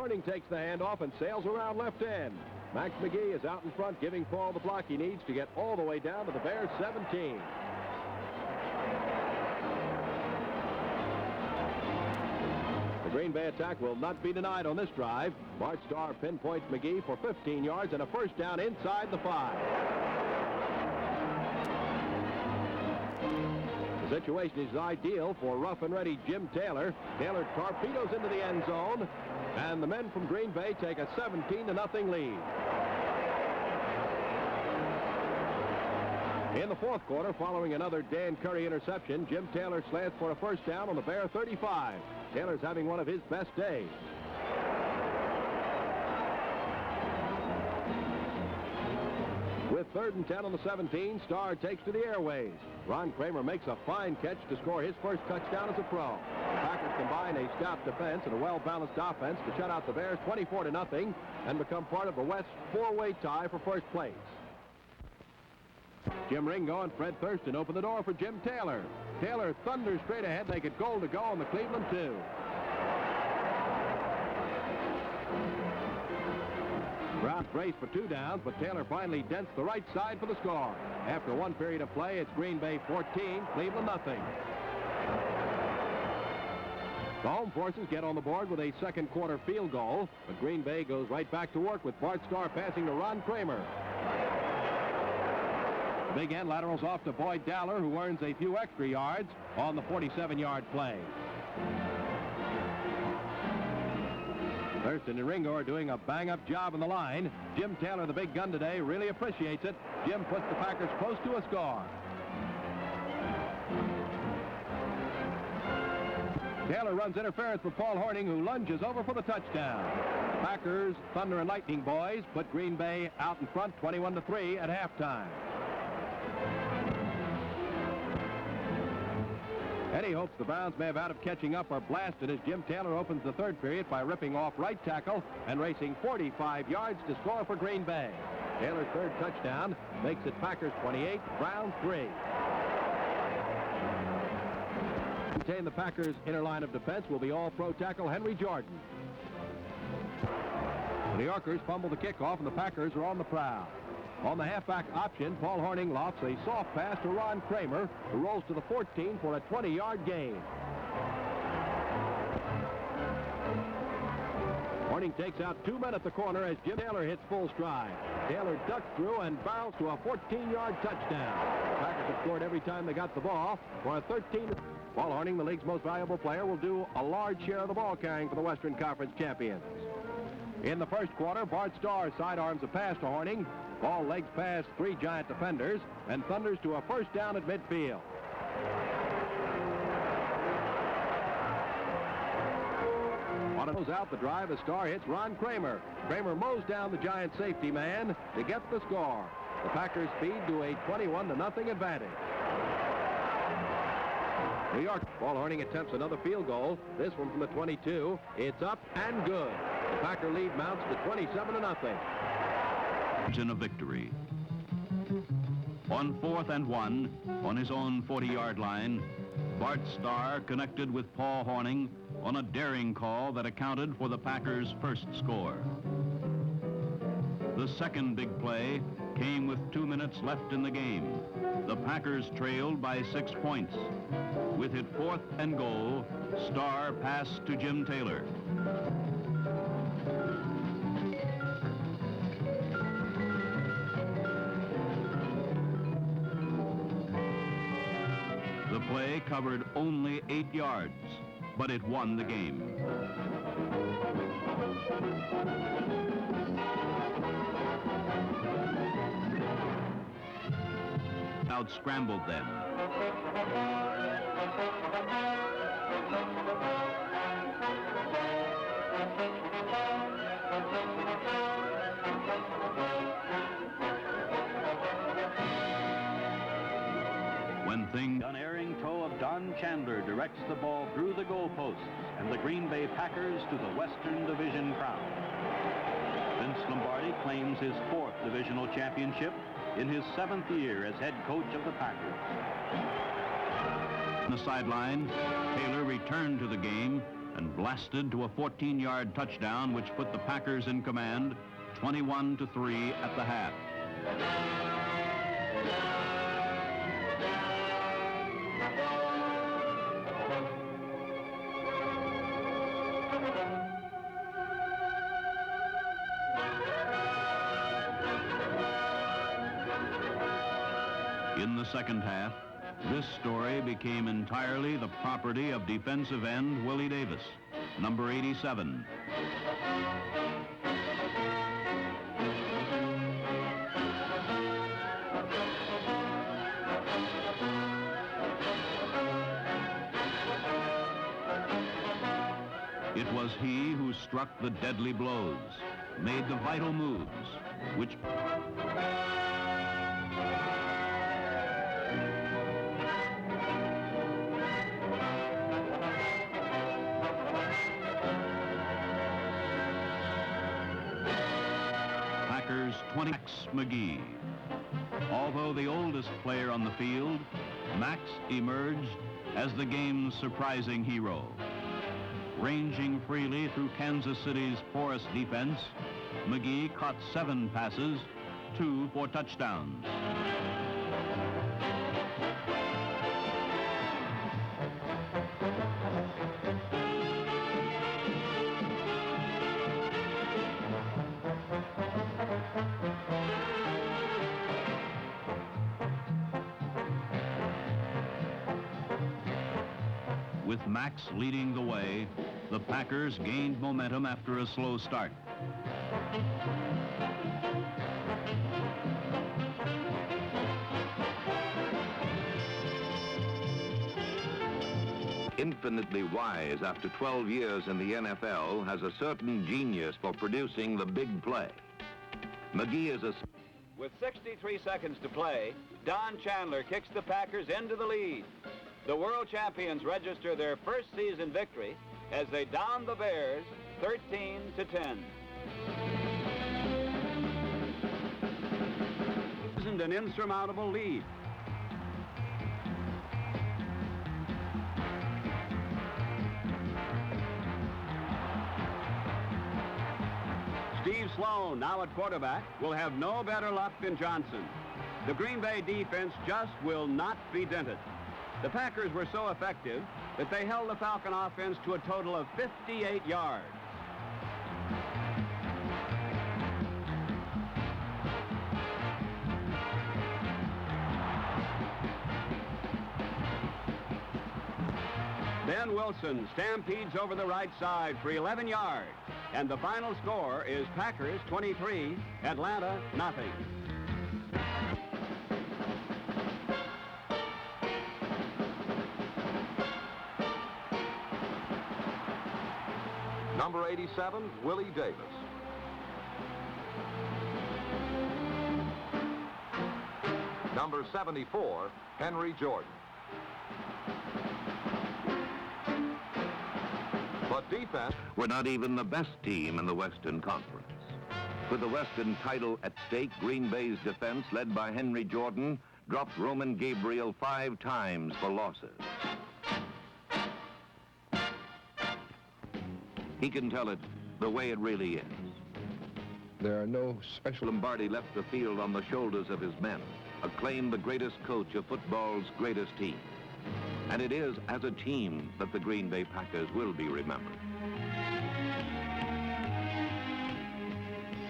Horning takes the handoff and sails around left end. Max McGee is out in front, giving Paul the block he needs to get all the way down to the Bears' 17. The Green Bay attack will not be denied on this drive. Bart Starr pinpoints McGee for 15 yards and a first down inside the 5. The situation is ideal for rough and ready Jim Taylor. Taylor torpedoes into the end zone, and the men from Green Bay take a 17-0 lead. In the fourth quarter, following another Dan Curry interception, Jim Taylor slants for a first down on the Bear 35. Taylor's having one of his best days. With 3rd and 10 on the 17, Starr takes to the airways. Ron Kramer makes a fine catch to score his first touchdown as a pro. The Packers combine a stout defense and a well-balanced offense to shut out the Bears 24-0 and become part of the West's four-way tie for first place. Jim Ringo and Fred Thurston open the door for Jim Taylor. Taylor thunders straight ahead. They get goal to go on the Cleveland 2. Browns race for 2 downs, but Taylor finally dents the right side for the score. After one period of play, it's Green Bay 14, Cleveland nothing. The home forces get on the board with a second quarter field goal, but Green Bay goes right back to work with Bart Starr passing to Ron Kramer. The big end laterals off to Boyd Dowler, who earns a few extra yards on the 47-yard play. Thurston and Ringo are doing a bang-up job in the line. Jim Taylor, the big gun today, really appreciates it. Jim puts the Packers close to a score. Taylor runs interference for Paul Horning, who lunges over for the touchdown. The Packers, Thunder and Lightning boys, put Green Bay out in front 21-3 at halftime. Eddie hopes the Browns may have out of catching up or blasted as Jim Taylor opens the third period by ripping off right tackle and racing 45 yards to score for Green Bay. Taylor's third touchdown makes it Packers 28, Browns 3. Contain the Packers' inner line of defense will be all-pro tackle Henry Jordan. The New Yorkers fumble the kickoff and the Packers are on the prowl. On the halfback option, Paul Horning lofts a soft pass to Ron Kramer, who rolls to the 14 for a 20-yard gain. Horning takes out 2 men at the corner as Jim Taylor hits full stride. Taylor ducks through and barrels to a 14-yard touchdown. The Packers have scored every time they got the ball for a 13. Paul Horning, the league's most valuable player, will do a large share of the ball carrying for the Western Conference champions. In the first quarter, Bart Starr sidearms a pass to Horning. Ball legs past 3 giant defenders and thunders to a first down at midfield. On a close out the drive, as Starr hits Ron Kramer. Kramer mows down the giant safety man to get the score. The Packers speed to a 21-0 advantage. New York. Paul Horning attempts another field goal. This one from the 22. It's up and good. The Packer lead mounts to 27-0. In a victory. On 4th and 1, on his own 40-yard line, Bart Starr connected with Paul Horning on a daring call that accounted for the Packers' first score. The second big play came with 2 minutes left in the game. The Packers trailed by 6 points. With it 4th and goal, Starr passed to Jim Taylor. The play covered only 8 yards, but it won the game. Out-scrambled them. When things... Unerring toe of Don Chandler directs the ball through the goalposts and the Green Bay Packers to the Western Division crown. Vince Lombardi claims his 4th divisional championship in his 7th year as head coach of the Packers. On the sideline, Taylor returned to the game and blasted to a 14-yard touchdown, which put the Packers in command 21-3 at the half. In the second half, this story became entirely the property of defensive end Willie Davis, number 87. It was he who struck the deadly blows, made the vital moves, which Packers 20 Max McGee. Although the oldest player on the field, Max emerged as the game's surprising hero. Ranging freely through Kansas City's porous defense, McGee caught 7 passes, 2 for touchdowns. With Max leading the way, the Packers gained momentum after a slow start. Infinitely wise after 12 years in the NFL, has a certain genius for producing the big play. McGee is a... With 63 seconds to play, Don Chandler kicks the Packers into the lead. The world champions register their first season victory as they down the Bears 13-10. Isn't an insurmountable lead. Steve Sloan, now at quarterback, will have no better luck than Johnson. The Green Bay defense just will not be dented. The Packers were so effective that they held the Falcon offense to a total of 58 yards. Ben Wilson stampedes over the right side for 11 yards. And the final score is Packers 23, Atlanta nothing. Number 87, Willie Davis. Number 74, Henry Jordan. But defense... We're not even the best team in the Western Conference. With the Western title at stake, Green Bay's defense, led by Henry Jordan, dropped Roman Gabriel 5 times for losses. He can tell it the way it really is. There are no special... Lombardi left the field on the shoulders of his men, acclaimed the greatest coach of football's greatest team. And it is as a team that the Green Bay Packers will be remembered.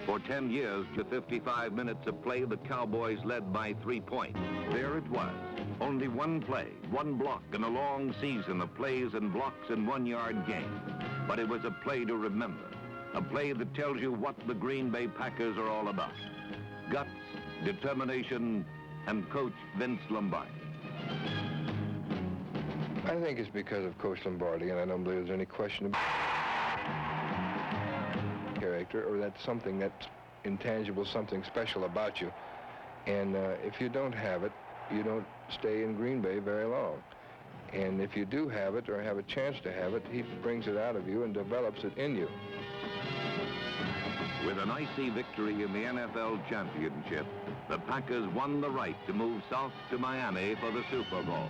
For 10 years, to 55 minutes of play, the Cowboys led by 3 points. There it was. Only one play, one block in a long season of plays and blocks in 1-yard game. But it was a play to remember. A play that tells you what the Green Bay Packers are all about. Guts, determination, and Coach Vince Lombardi. I think it's because of Coach Lombardi, and I don't believe there's any question about character, or that's something that's intangible, something special about you. And if you don't have it, you don't stay in Green Bay very long. And if you do have it, or have a chance to have it, he brings it out of you and develops it in you. With an icy victory in the NFL Championship, the Packers won the right to move south to Miami for the Super Bowl.